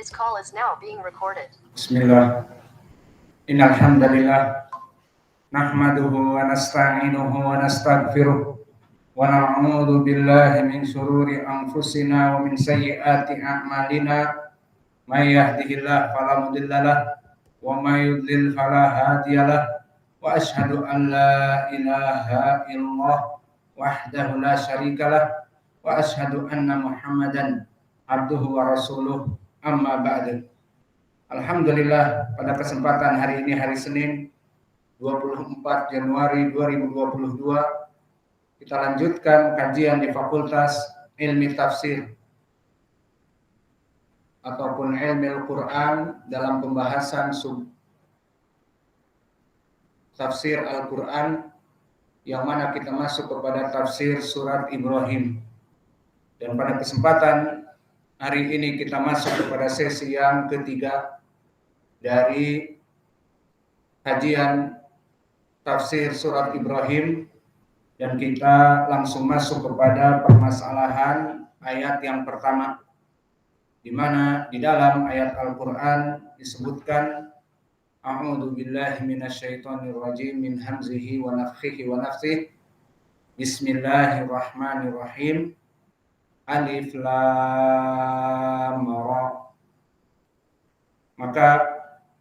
This call is now being recorded. Bismillah. Innal hamdalillah nahmaduhu wa nasta'inuhu wa nastaghfiruh wa na'udzu billahi min shururi anfusina wa min sayyiati a'malina. May yahdihillahu fala mudhillalah wa may yudlil fala hadiyalah. Wa asyhadu an la ilaha illallah wahdahu la syarikalah wa asyhadu anna Muhammadan abduhu wa rasuluh. Amma ba'du. Alhamdulillah, pada kesempatan hari ini, hari Senin 24 Januari 2022, kita lanjutkan kajian di Fakultas Ilmi Tafsir ataupun Ilmu Al-Quran dalam pembahasan tafsir Al-Quran, yang mana kita masuk kepada tafsir surat Ibrahim. Dan pada kesempatan hari ini kita masuk kepada sesi yang ketiga dari kajian tafsir surat Ibrahim, dan kita langsung masuk kepada permasalahan ayat yang pertama, di mana di dalam ayat Al-Qur'an disebutkan a'udzu billahi minasyaitonir rajim min hamzihi wa nafthihi wa nafthihi. Bismillahirrahmanirrahim. Alif lam ra. Maka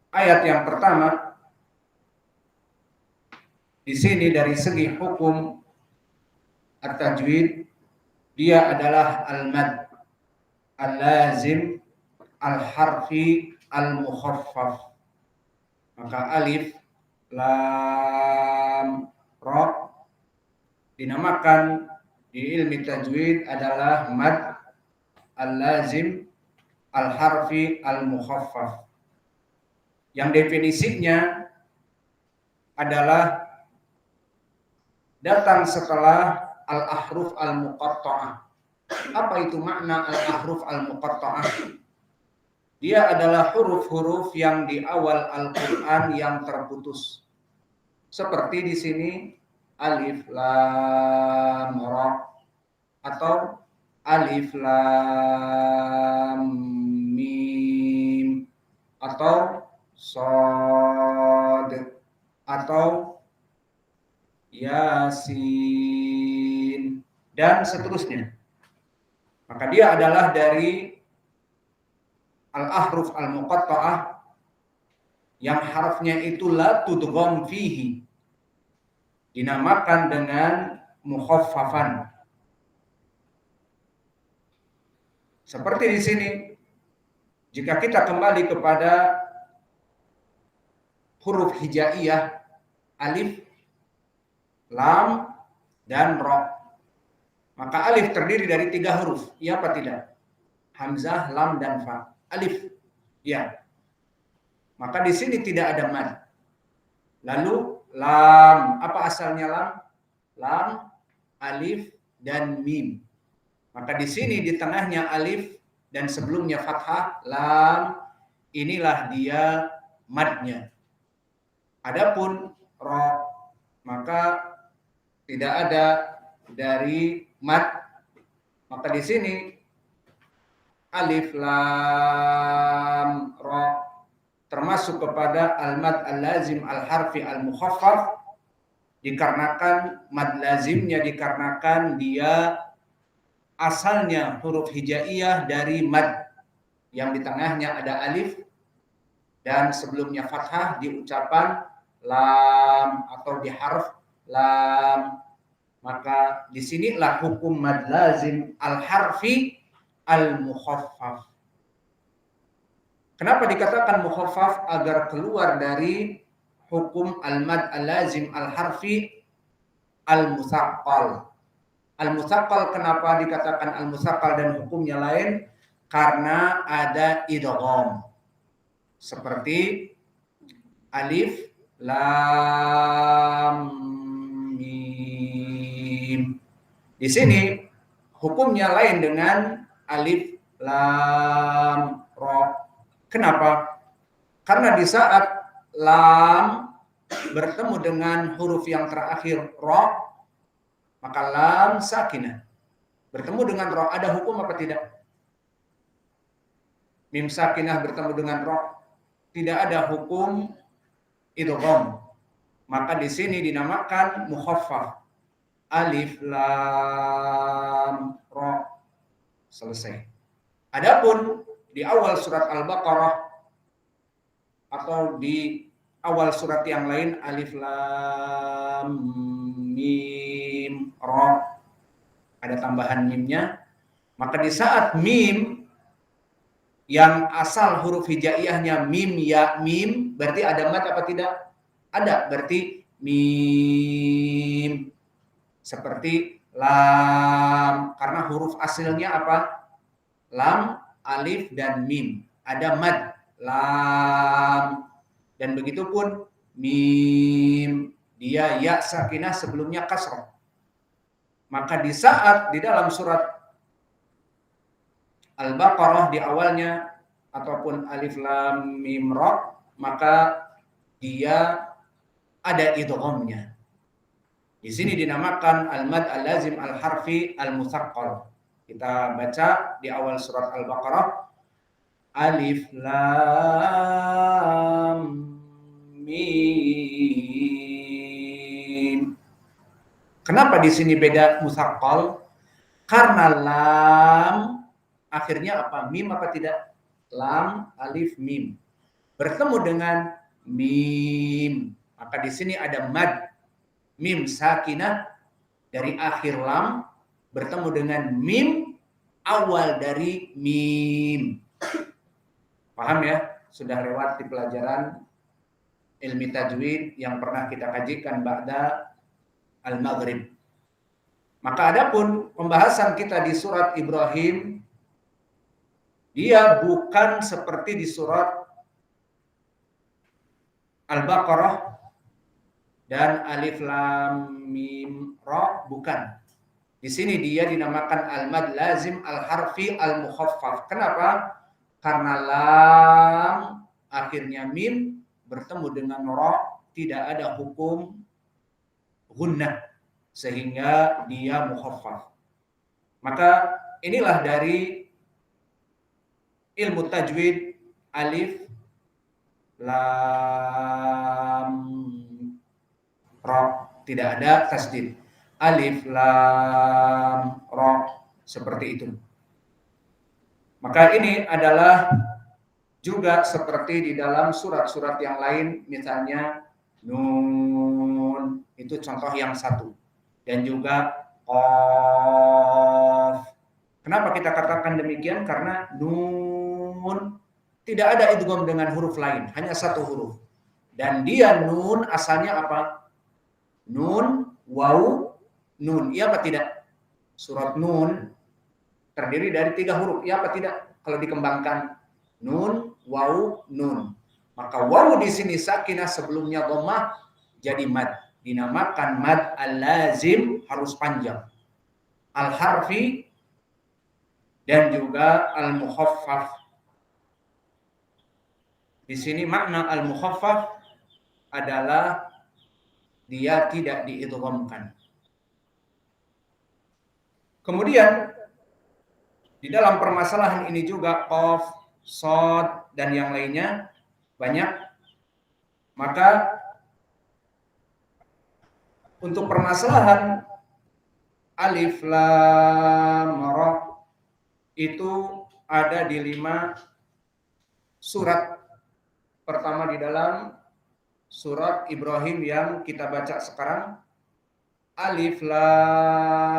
ayat yang pertama di sini dari segi hukum at-tajwid, dia adalah al-mad al-lazim al-harfi al-mukhaffaf. Maka alif lam ra dinamakan di ilmi tajwid adalah mad al-lazim al-harfi al-mukhaffaf, yang definisinya adalah datang setelah al-ahruf al-muqatta'ah. Apa itu makna al-ahruf al-muqatta'ah? Dia adalah huruf-huruf yang di awal Al-Qur'an yang terputus. Seperti di sini alif lam ra atau alif lam mim atau shad atau yasin dan seterusnya. Maka dia adalah dari al-ahruf al-muqatta'ah yang harfnya itu la tudgham fihi, dinamakan dengan mukhaffafan. Seperti di sini, jika kita kembali kepada huruf hijaiyah alif, lam, dan ra, maka alif terdiri dari 3 huruf, iya apa tidak? Hamzah, lam, dan fa. Alif, ya. Maka di sini tidak ada mad. Lalu lam, apa asalnya lam? Lam, alif, dan mim. Maka di sini di tengahnya alif dan sebelumnya fathah, lam, inilah dia madnya. Adapun ra, maka tidak ada dari mad. Maka di sini alif lam ra termasuk kepada al-mad al-lazim al-harfi al-mukhaffaf, dikarenakan mad lazimnya dikarenakan dia asalnya huruf hijaiyah dari mad yang di tengahnya ada alif dan sebelumnya fathah di ucapan lam atau di harf lam. Maka disinilah hukum mad lazim al-harfi al-mukhaffaf. Kenapa dikatakan mukhaffaf? Agar keluar dari hukum al-mad al-lazim al-harfi al-musaqqal. Al-musaqqal, kenapa dikatakan al-musaqqal dan hukumnya lain? Karena ada idgham. Seperti alif lam mim. Di sini hukumnya lain dengan alif lam ra. Kenapa? Karena di saat lam bertemu dengan huruf yang terakhir ra, maka lam sakinah bertemu dengan ra, ada hukum apa tidak? mim sakinah bertemu dengan ro, tidak ada hukum idgham. Maka di sini dinamakan mukhaffaf. Alif lam ra, selesai. Adapun di awal surat Al-Baqarah atau di awal surat yang lain alif lam mim ra, ada tambahan mimnya, maka di saat mim yang asal huruf hijaiyahnya mim ya mim, berarti ada mad apa tidak? Ada, berarti mim. Seperti lam, karena huruf aslinya apa? Lam, alif, dan mim. Ada mad, lam. Dan begitu pun mim, dia ya sakinah sebelumnya kasrah. Maka di saat di dalam surat Al-Baqarah di awalnya ataupun alif lam mim ra, maka dia ada idghamnya. Di sini dinamakan al-mad al-lazim al-harfi al-mutsaqqal. Kita baca di awal surat Al-Baqarah alif lam mim. Kenapa di sini beda mutsaqqal? Karena lam akhirnya apa? Mim apa tidak? Lam, alif, mim. Bertemu dengan mim. Maka di sini ada mad. Mim sakinah dari akhir lam bertemu dengan mim awal dari mim. Paham ya? Sudah lewat di pelajaran ilmi tajwid yang pernah kita kajikan ba'da al-maghrib. Maka adapun pembahasan kita di surat Ibrahim, dia bukan seperti di surat Al-Baqarah dan alif lam mim ra, bukan. Di sini dia dinamakan al-mad lazim al-harfi al-mukhaffaf. Kenapa? Karena lam akhirnya mim bertemu dengan ra, tidak ada hukum gunnah sehingga dia mukhaffaf. Maka inilah dari ilmu tajwid alif lam ra, tidak ada tasdid. Alif lam ra, seperti itu. Maka ini adalah juga seperti di dalam surat-surat yang lain, misalnya nun, itu contoh yang satu. Dan juga qaf. Kenapa kita katakan demikian? Karena nun tidak ada idgham dengan huruf lain, hanya satu huruf. Dan dia nun asalnya apa? Nun, waw, nun. Iya apa tidak? Surat Nun terdiri dari 3 huruf. Iya apa tidak? Kalau dikembangkan nun, waw, nun. Maka waw di sini sakinah sebelumnya dhammah jadi mad. Dinamakan mad al-lazim, harus panjang. Al-harfi dan juga al-mukhaffaf. Di sini makna al-mukhaffaf adalah dia tidak diidghamkan. Kemudian di dalam permasalahan ini juga qaf, shad dan yang lainnya banyak. Maka untuk permasalahan alif lam ra itu ada di 5 surat. Pertama di dalam surat Ibrahim yang kita baca sekarang, alif lam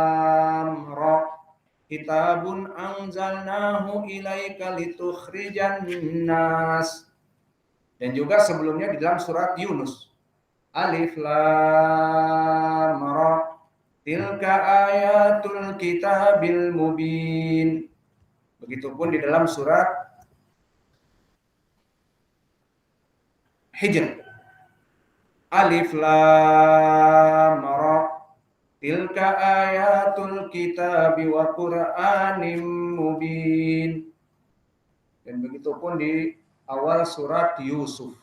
ra, kitabun anzalnahu ilaika litukhrijan nas. Dan juga sebelumnya di dalam surat Yunus, alif lam ra, tilka ayatul kitabil mubin. Begitupun di dalam surat Hijr, alif lam ra, tilka ayatul kitabi wa qur'anim mubin. Dan begitupun di awal surat Yusuf,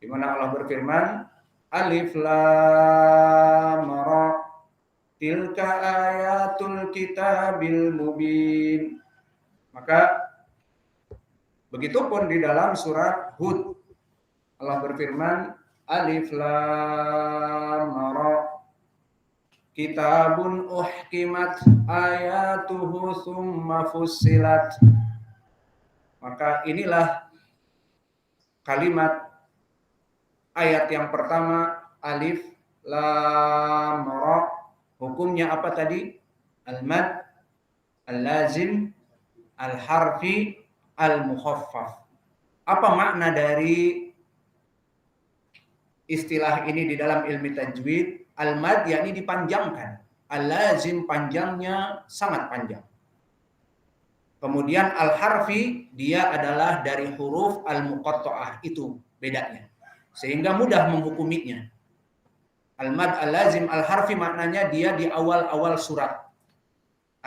di mana Allah berfirman, alif lam ra, tilka ayatul kitabil mubin. Maka Begitupun di dalam surat Hud. Allah berfirman, Alif Lam Ra, Kitabun uhkimat ayatuhu summa fussilat. Maka inilah kalimat ayat yang pertama, Alif Lam Ra. Hukumnya apa tadi? Al-mad, al-lazim, al-harfi, al-mukhaffaf. Apa makna dari istilah ini di dalam ilmu tajwid? Al-mad yakni dipanjangkan. Al-lazim panjangnya sangat panjang. Kemudian al-harfi dia adalah dari huruf al-muqatta'ah, itu bedanya. Sehingga mudah menghukuminya. Al-mad, al-lazim, al-harfi maknanya dia di awal-awal surat.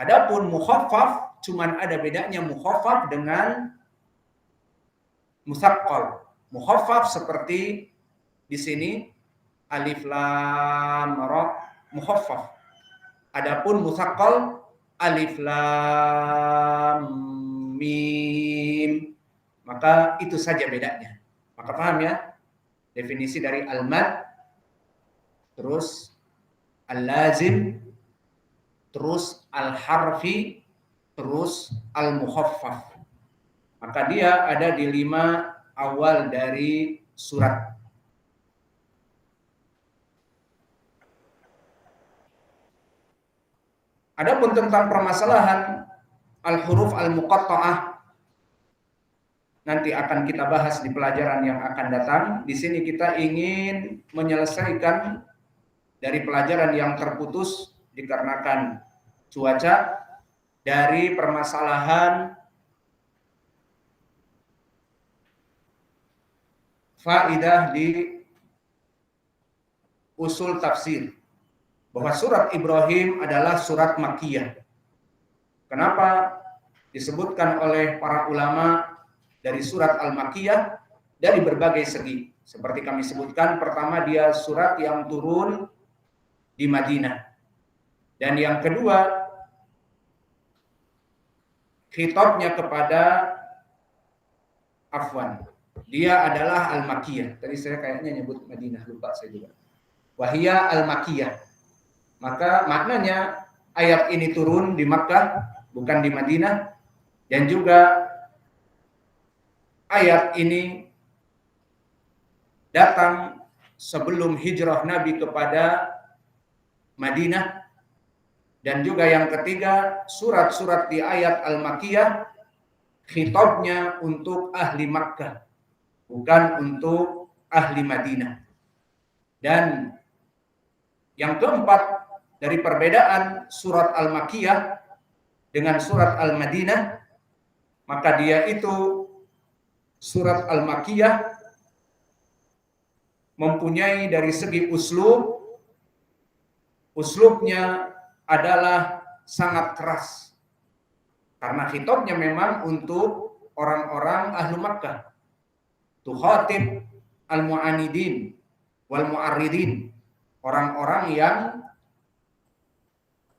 Adapun mukhaffaf cuman ada bedanya mukhaffaf dengan musaqqal. Mukhaffaf seperti di sini Alif Lam Ra mukhaffaf. Adapun musaqqal Alif Lam Mim. Maka itu saja bedanya. Maka paham ya? Definisi dari al-mad, terus al-lazim, terus al-harfi, terus al-mukhaffaf. Maka dia ada di 5 awal dari surat. Adapun tentang permasalahan al-huruf al-muqatta'ah nanti akan kita bahas di pelajaran yang akan datang. Di sini kita ingin menyelesaikan dari pelajaran yang terputus dikarenakan cuaca, dari permasalahan faidah di usul tafsir, bahwa surat Ibrahim adalah surat Makkiyah. Kenapa disebutkan oleh para ulama dari surat Al-Makkiyah? Dari berbagai segi. Seperti kami sebutkan, pertama dia surat yang turun di Madinah. Dan yang kedua, khitabnya kepada dia adalah Al-Makkiyah. Tadi saya kayaknya nyebut Madinah, lupa saya juga. Wahia Al-Makkiyah. Maka maknanya ayat ini turun di Makkah, bukan di Madinah. Dan juga ayat ini datang sebelum hijrah Nabi kepada Madinah. Dan juga yang ketiga, surat-surat di ayat Al-Makkiyah khitabnya untuk ahli Makkah, bukan untuk ahli Madinah. Dan yang keempat, dari perbedaan surat Al-Makkiyah dengan surat Al-Madinah, maka dia itu surat Al-Makkiyah mempunyai dari segi uslubnya adalah sangat keras. Karena khitabnya memang untuk orang-orang ahlu Makkah. Tukhatib al-mu'anidin wal mu'arridin. Orang-orang yang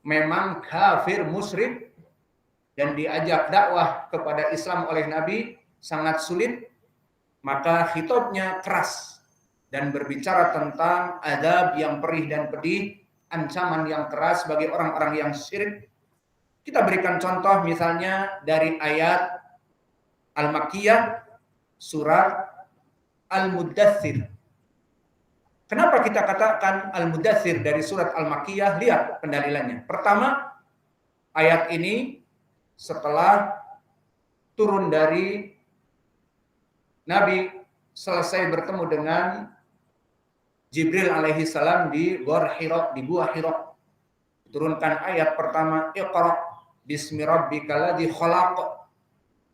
memang kafir, musyrik, dan diajak dakwah kepada Islam oleh Nabi sangat sulit, maka khitabnya keras dan berbicara tentang adab yang perih dan pedih, ancaman yang keras bagi orang-orang yang syirik. Kita berikan contoh misalnya dari ayat Al-Makkiyah surat Al-Muddatsir. Kenapa kita katakan Al-Muddatsir dari surat Al-Makkiyah? Lihat pendalilannya. Pertama, ayat ini setelah turun dari Nabi selesai bertemu dengan Jibril alaihi salam di Ghor Hira, di Gua Hira. Turunkan ayat pertama, Iqra bismi rabbikal ladzi khalaq.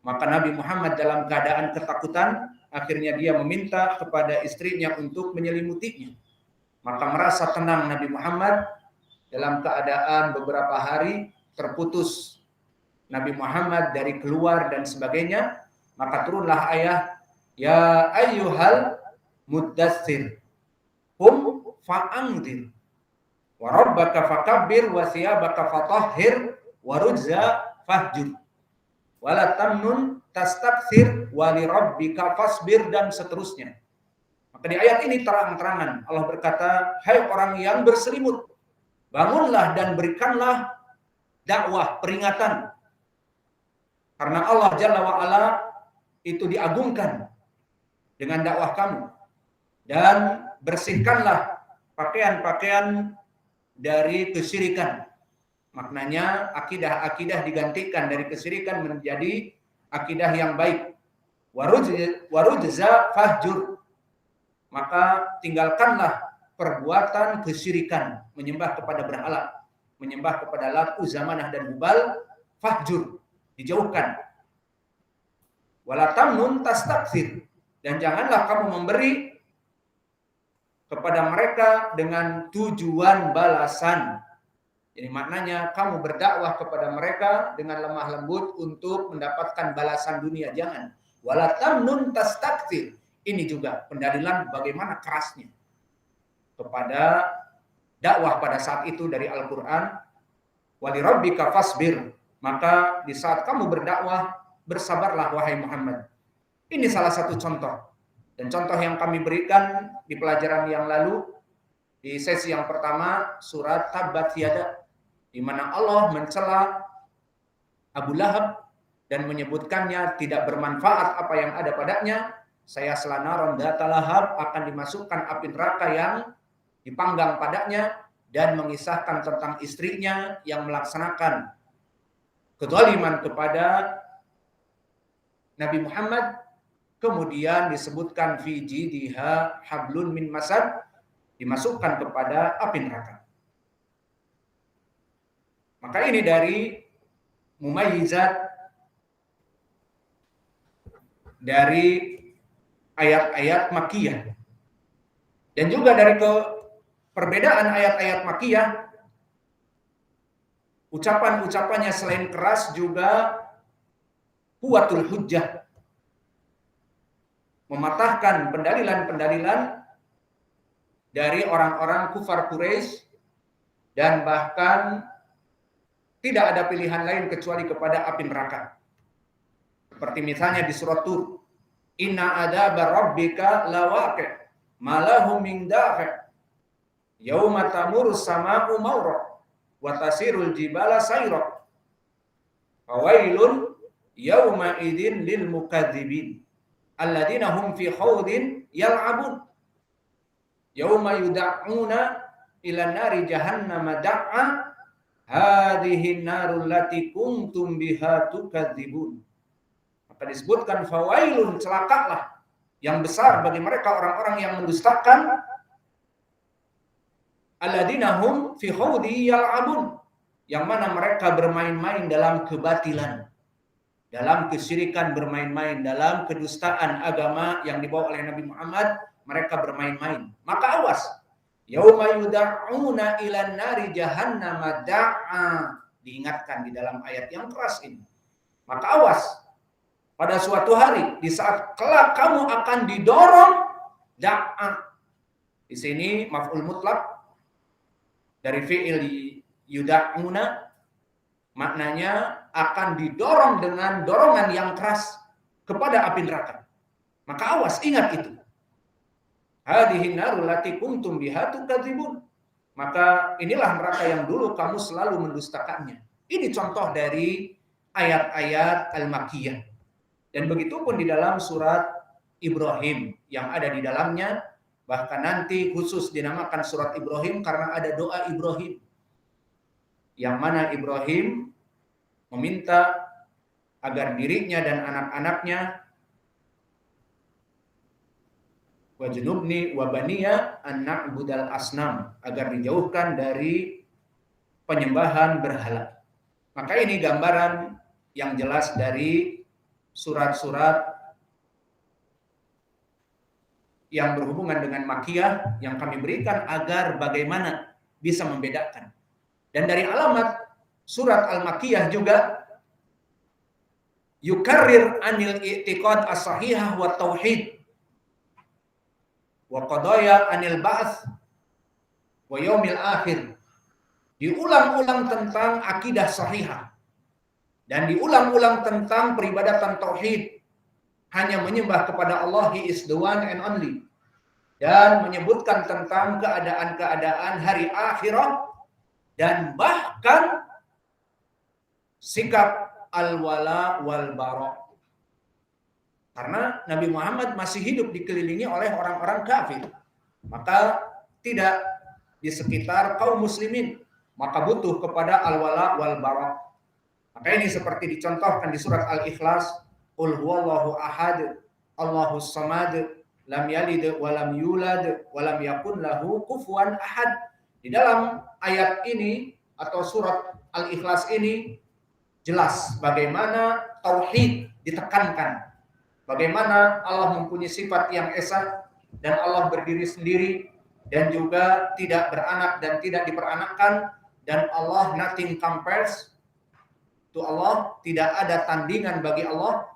Maka Nabi Muhammad dalam keadaan ketakutan, akhirnya dia meminta kepada istrinya untuk menyelimutinya. Maka merasa tenang Nabi Muhammad. Dalam keadaan beberapa hari terputus Nabi Muhammad dari keluar dan sebagainya, maka turunlah ayat, Ya ayyuhal muddatsir qum fa'anzir wa rabbaka fakabbir wa thiyabaka fatahhir wa rujza fahjur. wala tamnun tastakthir wali rabbika fasbir, dan seterusnya. Maka di ayat ini terang-terangan Allah berkata, hai orang yang berselimut, bangunlah dan berikanlah dakwah peringatan. Karena Allah Jalla wa'ala itu diagungkan dengan dakwah kamu. Dan bersihkanlah pakaian-pakaian dari kesyirikan. Maknanya akidah-akidah digantikan dari kesyirikan menjadi akidah yang baik. Warujza fahjur. Maka tinggalkanlah perbuatan kesyirikan, menyembah kepada berhala, menyembah kepada Lat, Uzza, Manah dan Hubal, fahjur, dijauhkan. Wala tamnun tastakthir, dan janganlah kamu memberi kepada mereka dengan tujuan balasan. Jadi maknanya kamu berdakwah kepada mereka dengan lemah lembut untuk mendapatkan balasan dunia, jangan. Wala tamnun tastakthir. Ini juga pendalilan bagaimana kerasnya kepada dakwah pada saat itu dari Al-Qur'an. Wali rabbika fasbir. Maka di saat kamu berdakwah, bersabarlah wahai Muhammad. Ini salah satu contoh. Dan contoh yang kami berikan di pelajaran yang lalu, di sesi yang pertama, surat Tabbat Yada, di mana Allah mencela Abu Lahab dan menyebutkannya tidak bermanfaat apa yang ada padanya. Saya selanaron data lahab, akan dimasukkan api neraka yang dipanggang padanya, dan mengisahkan tentang istrinya yang melaksanakan kezaliman kepada Nabi Muhammad. Kemudian disebutkan fi jidiha hablun min masad, dimasukkan kepada api neraka. Maka ini dari mumayyizat dari ayat-ayat Makkiyah. Dan juga dari perbedaan ayat-ayat Makkiyah, ucapan-ucapannya selain keras juga kuwatul hujjah, mematahkan pendalilan-pendalilan dari orang-orang kufar Quraisy, dan bahkan tidak ada pilihan lain kecuali kepada api neraka. Seperti misalnya di surat Tur, inna adzaba rabbika lawaqi' ma lahu min dafi' yauma tamurru sama'u mawra wa tasirul jibala sayra fawailun yauma idzin lil mukadzibin alladzina hum fi khawdin yal'abun yauma yud'una ila nari jahannama da''a hadhihi narul lati kuntum biha tukadzibun. Maka disebutkan fawailun, celakalah yang besar bagi mereka orang-orang yang mendustakan, alladzina hum fi khawdi yal'abun, yang mana mereka bermain-main dalam kebatilan, dalam kesyirikan, bermain-main dalam kedustaan agama yang dibawa oleh Nabi Muhammad, mereka bermain-main. Maka awas, yauma yud'una ilan nari jahannama da'a, diingatkan di dalam ayat yang keras ini. Maka awas, pada suatu hari di saat kelak kamu akan didorong, da'a. Di sini maf'ul mutlak dari fi'il yud'una, maknanya akan didorong dengan dorongan yang keras kepada api neraka. Maka awas, ingat itu. Hadhihi narul lati kuntum biha tukadzibun. Maka inilah neraka yang dulu kamu selalu mendustakannya. Ini contoh dari ayat-ayat Al-Makkiyah. Dan begitu pun di dalam surat Ibrahim yang ada di dalamnya, bahkan nanti khusus dinamakan surat Ibrahim karena ada doa Ibrahim, yang mana Ibrahim meminta agar dirinya dan anak-anaknya wajnubni wabaniya an na'budal asnam, agar dijauhkan dari penyembahan berhala. Maka ini gambaran yang jelas dari surat-surat yang berhubungan dengan Makkiyah yang kami berikan agar bagaimana bisa membedakan. Dan dari alamat surat Al-Makkiyah juga yukarrir anil i'tiqad as-sahihah wa tauhid wa qadaya anil ba'ts wa yaumil akhir. Diulang-ulang tentang akidah sahihah Dan diulang-ulang tentang peribadatan tauhid, hanya menyembah kepada Allah, He is the one and only. Dan menyebutkan tentang keadaan-keadaan hari akhirat dan bahkan sikap al-wala wal bara. Karena Nabi Muhammad masih hidup dikelilingi oleh orang-orang kafir. Maka tidak di sekitar kaum muslimin, maka butuh kepada al-wala wal bara. Maka ini seperti dicontohkan di surat Al-Ikhlas, Qul huwallahu ahad, Allahus samad, lam yalid wa lam yulad wa lam yakun lahu kufuwan ahad. Di dalam ayat ini atau surat Al-Ikhlas ini jelas bagaimana tauhid ditekankan. Bagaimana Allah mempunyai sifat yang esa dan Allah berdiri sendiri dan juga tidak beranak dan tidak diperanakkan, dan Allah nothing compares to Allah, tidak ada tandingan bagi Allah.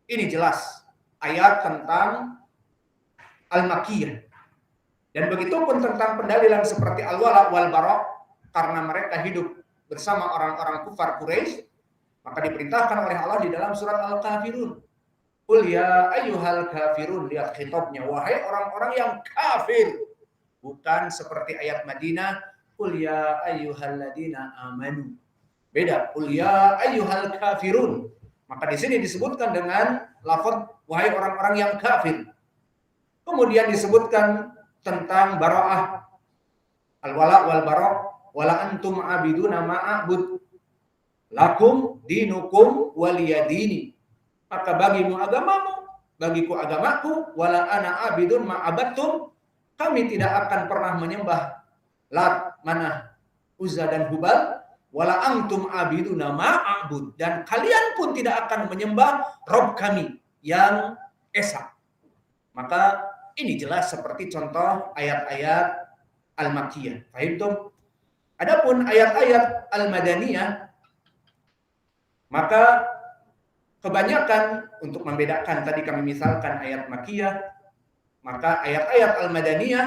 Ini jelas ayat tentang Al-Makkiyah. Dan begitu pun tentang pendalilan seperti al-wala wal bara, karena mereka hidup bersama orang-orang kufar Quraisy, maka diperintahkan oleh Allah di dalam surat Al-Kafirun. Qul ya ayyuhal kafirun, lihat khitabnya, wahai orang-orang yang kafir. Bukan seperti ayat Madinah, qul ya ayyuhalladzina amanu. Beda, qul ya ayyuhal kafirun. Maka di sini disebutkan dengan lafaz wahai orang-orang yang kafir. Kemudian disebutkan tentang bara'ah, al-wala wal bara', wala antum abiduna ma'abud, lakum dinukum waliyadini. Maka bagimu agamamu, bagiku agamaku, wala ana abidun ma'abattum. Kami tidak akan pernah menyembah Lat, Manah, Uzza dan Hubal, wala antum abiduna ma'abud, dan kalian pun tidak akan menyembah Rob kami yang esa. Maka ini jelas seperti contoh ayat-ayat Al-Makkiyah. Fahimtum? Adapun ayat-ayat Al-Madaniyah, maka kebanyakan untuk membedakan, tadi kami misalkan ayat Makkiyah, maka ayat-ayat Al-Madaniyah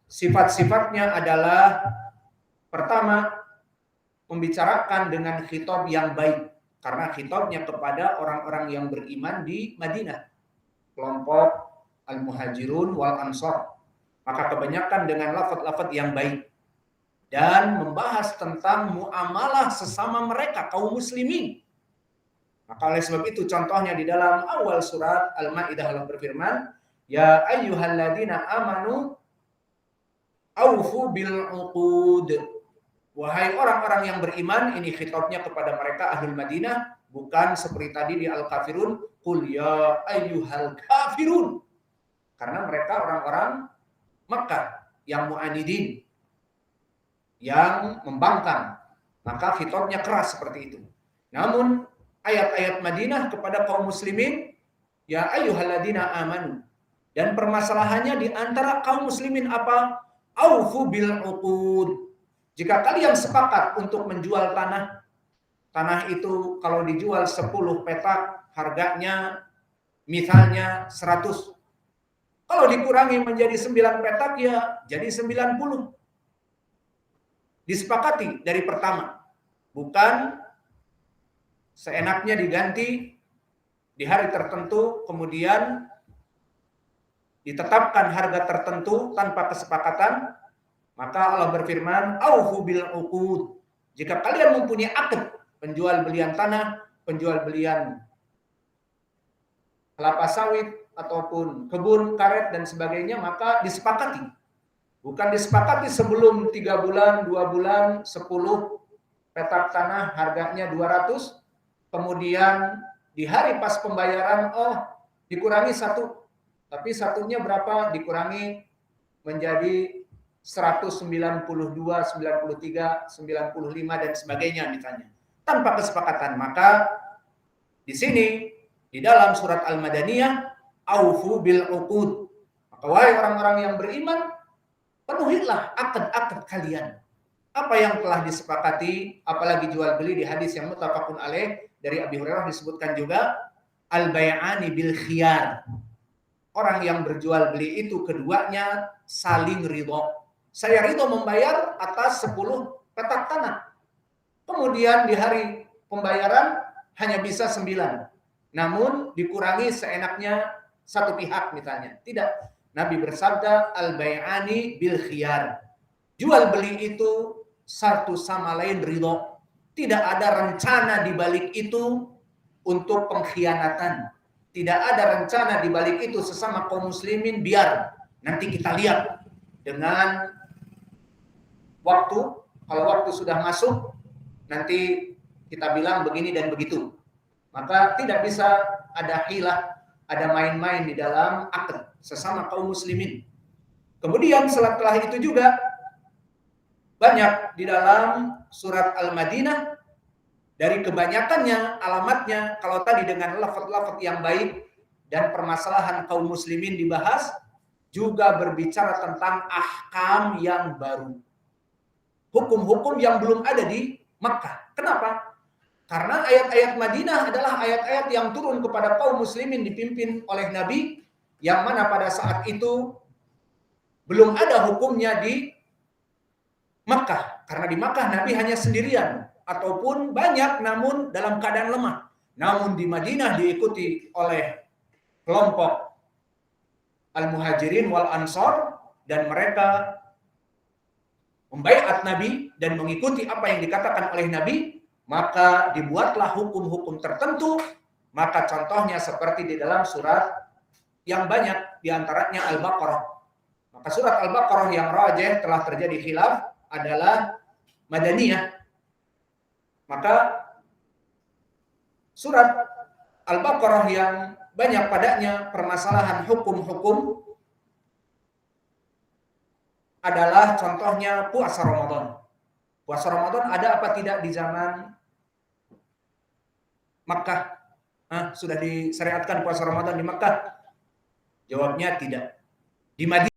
sifat-sifatnya adalah pertama, membicarakan dengan khitab yang baik, karena khitabnya kepada orang-orang yang beriman di Madinah, kelompok Al-Muhajirun wal Ansar. Maka kebanyakan dengan lafaz-lafaz yang baik dan membahas tentang muamalah sesama mereka kaum muslimin. Maka oleh sebab itu contohnya di dalam awal surat Al-Maidah Allah berfirman, ya ayyuhalladzina amanu aufu bil uqud. Wahai orang-orang yang beriman, ini khitabnya kepada mereka Ahlul Madinah, bukan seperti tadi di Al-Kafirun, qul ya ayyuhal kafirun. Karena mereka orang-orang Makkah yang mu'anidin, yang membangkang, maka khitabnya keras seperti itu. Namun ayat-ayat Madinah kepada kaum muslimin, ya ayyuhalladzina amanu. Dan permasalahannya di antara kaum muslimin apa? Aufu bil uqud. Jika kalian sepakat untuk menjual tanah, tanah itu kalau dijual 10 petak harganya misalnya 100. Kalau dikurangi menjadi 9 petak ya jadi 90. Disepakati dari pertama. Bukan seenaknya diganti di hari tertentu, kemudian ditetapkan harga tertentu tanpa kesepakatan. Maka Allah berfirman, aufu bil uqud. Jika kalian mempunyai akad penjual belian tanah, penjual belian kelapa sawit ataupun kebun karet dan sebagainya, maka disepakati. Bukan disepakati sebelum 3 bulan, 2 bulan, 10 petak tanah harganya 200, kemudian di hari pas pembayaran, dikurangi 1, tapi satunya berapa? Dikurangi menjadi 192, 93, 95 dan sebagainya misalnya. Tanpa kesepakatan. Maka di sini di dalam surat Al-Madaniyah, aufu bil uqud. Maka wahai orang-orang yang beriman, penuhilah akad-akad kalian. Apa yang telah disepakati, apalagi jual beli, di hadis yang muttafaqun alaih dari Abi Hurairah disebutkan juga al-bai'ani bil khiyar. Orang yang berjual beli itu keduanya saling ridho. Saya ridho membayar atas 10 petak tanah. Kemudian di hari pembayaran hanya bisa 9. Namun dikurangi seenaknya satu pihak misalnya. Tidak. Nabi bersabda, al-bai'ani bil khiyar. Jual beli itu satu sama lain ridho. Tidak ada rencana di balik itu untuk pengkhianatan. Tidak ada rencana di balik itu sesama kaum muslimin biar nanti kita lihat dengan waktu. Kalau waktu sudah masuk, nanti kita bilang begini dan begitu. Maka tidak bisa ada hilah, ada main-main di dalam akad sesama kaum muslimin. Kemudian setelah itu juga banyak di dalam surat Al-Madinah, dari kebanyakannya alamatnya, kalau tadi dengan lafaz-lafaz yang baik dan permasalahan kaum muslimin dibahas, juga berbicara tentang ahkam yang baru. Hukum-hukum yang belum ada di Makkah. Kenapa? Karena ayat-ayat Madinah adalah ayat-ayat yang turun kepada kaum muslimin dipimpin oleh Nabi, yang mana pada saat itu belum ada hukumnya di Makkah. Karena di Makkah Nabi hanya sendirian, ataupun banyak namun dalam keadaan lemah. Namun di Madinah diikuti oleh kelompok Al-Muhajirin wal Ansor, dan mereka membaiat Nabi dan mengikuti apa yang dikatakan oleh Nabi. Maka dibuatlah hukum-hukum tertentu. Maka contohnya seperti di dalam surat yang banyak, diantaranya Al-Baqarah. Maka surat Al-Baqarah yang rajih telah terjadi khilaf adalah Madaniyah. Maka surat Al-Baqarah yang banyak padanya permasalahan hukum-hukum adalah contohnya puasa Ramadan. Puasa Ramadan ada apa tidak di zaman Makkah? Sudah disyariatkan puasa Ramadan di Makkah? Jawabnya tidak. Di Madinah